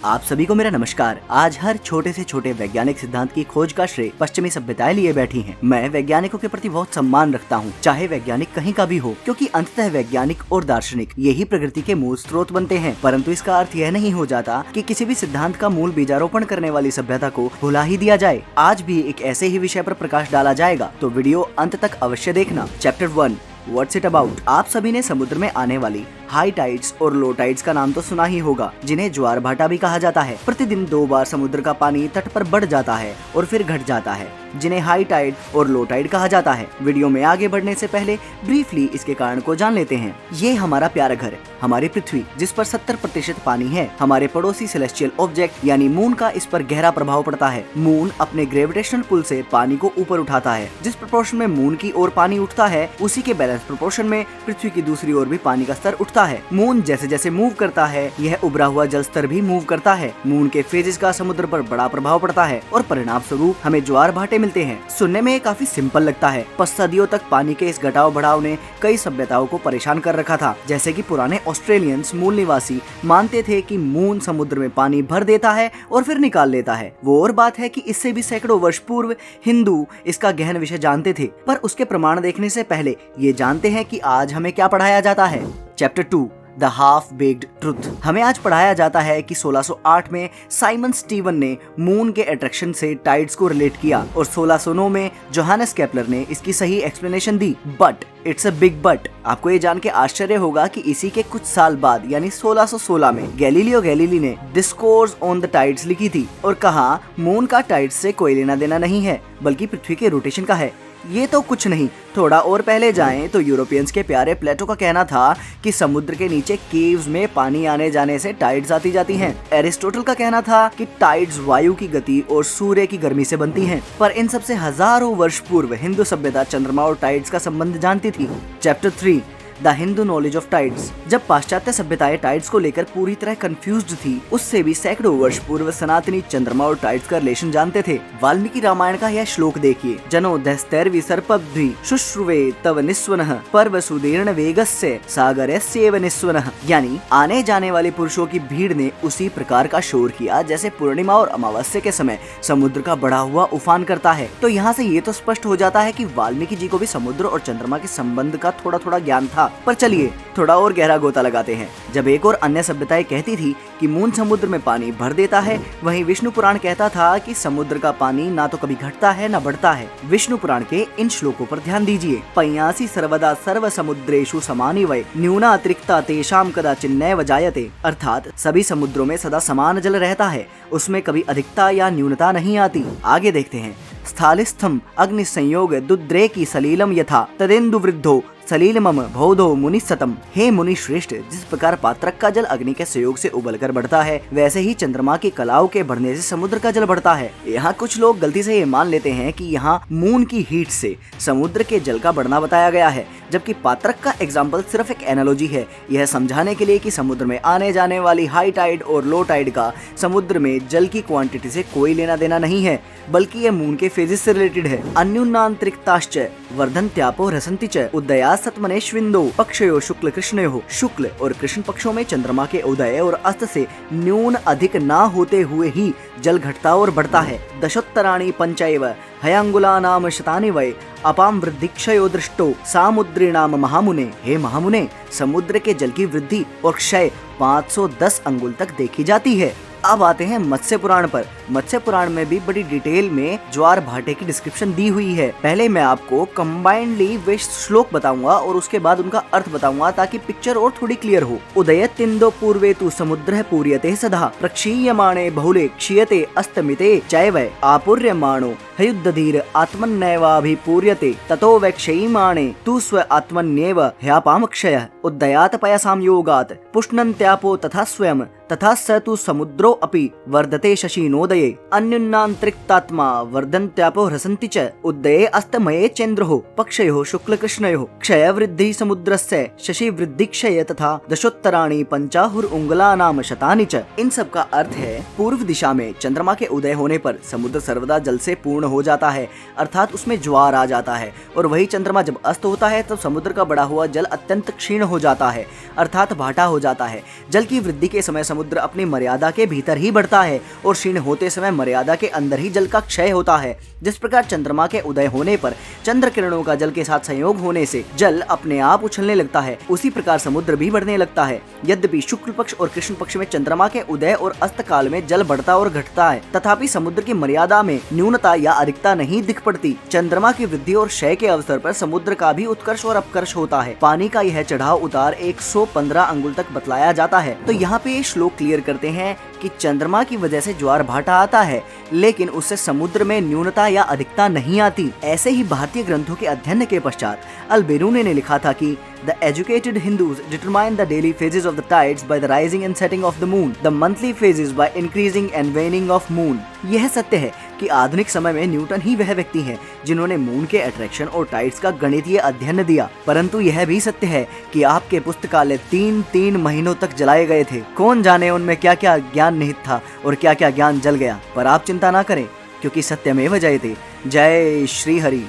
आप सभी को मेरा नमस्कार। आज हर छोटे से छोटे वैज्ञानिक सिद्धांत की खोज का श्रेय पश्चिमी सभ्यताएं लिए बैठी हैं। मैं वैज्ञानिकों के प्रति बहुत सम्मान रखता हूँ, चाहे वैज्ञानिक कहीं का भी हो, क्योंकि अंततः वैज्ञानिक और दार्शनिक यही प्रकृति के मूल स्रोत बनते हैं। परंतु इसका अर्थ यह नहीं हो जाता कि किसी भी सिद्धांत का मूल बीजारोपण करने वाली सभ्यता को भुला ही दिया जाए। आज भी एक ऐसे ही विषय पर प्रकाश डाला जाएगा, तो वीडियो अंत तक अवश्य देखना। Chapter 1 what's it about. आप सभी ने समुद्र में आने वाली हाई टाइड्स और लो टाइड्स का नाम तो सुना ही होगा, जिन्हें ज्वार भाटा भी कहा जाता है। प्रतिदिन 2 बार समुद्र का पानी तट पर बढ़ जाता है और फिर घट जाता है, जिन्हें हाई टाइड और लो टाइड कहा जाता है। वीडियो में आगे बढ़ने से पहले ब्रीफली इसके कारण को जान लेते हैं। ये हमारा प्यारा घर, हमारी पृथ्वी, जिस पर 70% पानी है। हमारे पड़ोसी सेलेस्टियल ऑब्जेक्ट यानी मून का इस पर गहरा प्रभाव पड़ता है। मून अपने ग्रेविटेशनल पुल से पानी को ऊपर उठाता है। जिस प्रोपोर्शन में मून की ओर पानी उठता है, उसी के बैलेंस प्रोपोर्शन में पृथ्वी की दूसरी ओर भी पानी का स्तर उठता है। मून जैसे जैसे मूव करता है, यह उभरा हुआ जल स्तर भी मूव करता है। मून के फेजेस का समुद्र पर बड़ा प्रभाव पड़ता है और परिणाम स्वरूप हमें ज्वार भाटे मिलते हैं। सुनने में काफी सिंपल लगता है, पर सदियों तक पानी के इस घटाव बढ़ाव ने कई सभ्यताओं को परेशान कर रखा था। जैसे कि पुराने ऑस्ट्रेलियंस मूल निवासी मानते थे कि मून समुद्र में पानी भर देता है और फिर निकाल लेता है। वो और बात है कि इससे भी सैकड़ों वर्ष पूर्व हिंदू इसका गहन विषय जानते थे। पर उसके प्रमाण देखने से पहले ये जानते हैं कि आज हमें क्या पढ़ाया जाता है। Chapter 2 the half baked truth. हमें आज पढ़ाया जाता है कि 1608 में साइमन स्टीवन ने मून के अट्रैक्शन से टाइड्स को रिलेट किया और 1609 में जोहानस केपलर ने इसकी सही explanation the. But it's a big but. आपको ये जान के आश्चर्य होगा कि इसी के कुछ साल बाद यानी 1616 में गैलीलियो गैलीली ने डिस्कोर्स ऑन द टाइड्स लिखी थी और कहा मून का टाइड्स से कोई लेना देना नहीं है, बल्कि पृथ्वी के रोटेशन का है। ये तो कुछ नहीं, थोड़ा और पहले जाएं तो यूरोपियंस के प्यारे प्लेटो का कहना था कि समुद्र के नीचे केव्स में पानी आने जाने से टाइड्स आती जाती हैं। एरिस्टोटल का कहना था कि टाइड्स वायु की गति और सूर्य की गर्मी से बनती हैं। पर इन सबसे हजारों वर्ष पूर्व हिंदू सभ्यता चंद्रमा और टाइड्स का संबंध जानती थी। Chapter 3 the Hindu knowledge of tides. जब पाश्चात्य सभ्यताएं टाइड्स को लेकर पूरी तरह कंफ्यूज्ड थी, उससे भी सैकड़ों वर्ष पूर्व सनातनी चंद्रमा और टाइड्स का रिलेशन जानते थे। वाल्मीकि रामायण का यह श्लोक देखिए, जनो दस्तैर्वि सर्पद्भि शुश्रुवे तव निस्वनः पर्वसुदीर्ण वेगस्य सागरस्येव निस्वनः। यानी आने जाने वाले पुरुषों की भीड़ ने उसी प्रकार का शोर किया जैसे पूर्णिमा और अमावस्या के समय समुद्र का बढ़ा हुआ उफान करता है। तो यहाँ से ये तो स्पष्ट हो जाता है कि वाल्मीकि जी को भी समुद्र और चंद्रमा के संबंध का थोड़ा थोड़ा ज्ञान था। पर चलिए थोड़ा और गहरा गोता लगाते हैं। जब एक और अन्य सभ्यताएं कहती थी कि मून समुद्र में पानी भर देता है, वहीं विष्णु पुराण कहता था कि समुद्र का पानी ना तो कभी घटता है ना बढ़ता है। विष्णु पुराण के इन श्लोकों पर ध्यान दीजिए। पय्यासी सर्वदा सर्व समुद्रेषु समानि वै न्यूना अतिरिक्ता तेषां कदाचिन नैव जायते। अर्थात सभी समुद्रों में सदा समान जल रहता है, उसमें कभी अधिकता या न्यूनता नहीं आती। आगे देखते हैं। स्थालिस्थम अग्नि संयोग दुद्रे की सलीलम यथा तदेन्दु वृद्धो सलीलमम भौधो मुनि सतम। हे मुनि श्रेष्ठ, जिस प्रकार पात्रक का जल अग्नि के सहयोग से उबलकर बढ़ता है, वैसे ही चंद्रमा की कलाओं के बढ़ने से समुद्र का जल बढ़ता है। यहाँ कुछ लोग गलती से ये मान लेते हैं कि यहाँ मून की हीट से समुद्र के जल का बढ़ना बताया गया है, जबकि पात्रक का एग्जाम्पल सिर्फ एक एनालॉजी है, यह समझाने के लिए कि समुद्र में आने जाने वाली हाई टाइड और लो टाइड का समुद्र में जल की क्वांटिटी से कोई लेना देना नहीं है, बल्कि यह मून के फेजेस से रिलेटेड है। अन्यूनांतरिक्ताश्च वर्धन्त्यापो रसन्ति च उदया सत्मनेश्विन्दो पक्षयो शुक्ल कृष्णयो। शुक्ल और कृष्ण पक्षों में चंद्रमा के उदय और अस्त से न्यून अधिक ना होते हुए ही जल घटता और बढ़ता है। दशोत्तराणि पंचैव हयांगुलानाम शतानि वै अपाम वृद्धिक्षयो दृष्टो सामुद्रीणाम महामुने। हे महामुने, समुद्र के जल की वृद्धि और क्षय 510 अंगुल तक देखी जाती है। अब आते हैं मत्स्य पुराण पर। मत्स्य पुराण में भी बड़ी डिटेल में ज्वार भाटे की डिस्क्रिप्शन दी हुई है। पहले मैं आपको कंबाइंडली वे श्लोक बताऊंगा और उसके बाद उनका अर्थ बताऊंगा, ताकि पिक्चर और थोड़ी क्लियर हो। उदयतिन्दो पूर्वे तु समुद्रः पूर्यते सदा प्रक्षीयमाणे बहुले क्षीयते अस्तमिते चैव आपूर्यमाणो हयुद्धधीर आत्मन्नैवाभिपूर्यते ततो वैक्षयमाणे तु स्व आत्मन्येव ह्यापामक्षयः उदयात् पयसां योगात् पुष्णन्त्यापो तथा स्वयं तथा स तु समुद्रो अपि वर्धते शशिनोदये। अन्युन्नान्तरिक्तात्मा वर्धन्त्यापो ह्रसन्ति च उदये अस्तमये चन्द्रोः पक्षयोः शुक्लकृष्णयोः। क्षय वृद्धि समुद्रस्य शशि वृद्धि क्षय तथा दशोत्तराणि पंचाहुरउंगलानाम शतानि च। इन सब का अर्थ है, पूर्व दिशा में चंद्रमा के उदय होने पर समुद्र सर्वदा जल से पूर्ण हो जाता है, अर्थात उसमें ज्वार आ जाता है। और वही चंद्रमा जब अस्त होता है तब समुद्र का बढ़ा हुआ जल अत्यंत क्षीण हो जाता है, अर्थात भाटा हो जाता है। जल की वृद्धि के समय समुद्र अपनी मर्यादा के भीतर ही बढ़ता है और क्षीण होते समय मर्यादा के अंदर ही जल का क्षय होता है। जिस प्रकार चंद्रमा के उदय होने पर चंद्र किरणों का जल के साथ संयोग होने से जल अपने आप उछलने लगता है, उसी प्रकार समुद्र भी बढ़ने लगता है। यद्यपि शुक्ल पक्ष और कृष्ण पक्ष में चंद्रमा के उदय और अस्त काल में जल बढ़ता और घटता है, तथापि समुद्र की मर्यादा में न्यूनता या अधिकता नहीं दिख पड़ती। चंद्रमा की वृद्धि और क्षय के अवसर पर समुद्र का भी उत्कर्ष और अपकर्ष होता है। पानी का यह चढ़ाव उतार 115 अंगुल तक बतलाया जाता है। तो यहाँ पे ये श्लोक क्लियर करते हैं कि चंद्रमा की वजह से ज्वार भाटा आता है, लेकिन उससे समुद्र में न्यूनता या अधिकता नहीं आती। ऐसे ही भारतीय ग्रंथों के अध्ययन के पश्चात अल-बेरूनी ने लिखा था कि The educated Hindus determine the daily phases of the tides by the rising and setting of the moon, the monthly phases by increasing and waning of moon। यह सत्य है कि आधुनिक समय में न्यूटन ही वह व्यक्ति हैं जिन्होंने मून के अट्रैक्शन और टाइड्स का गणितीय अध्ययन दिया। परंतु यह भी सत्य है कि आपके पुस्तकालय 3 महीनों तक जलाए गए थे। कौन जाने उनमें क्या क्या ज्ञान निहित था और क्या क्या ज्ञान जल गया। पर आप चिंता ना करें, क्योंकि सत्यमेव जयते। जय श्री हरि।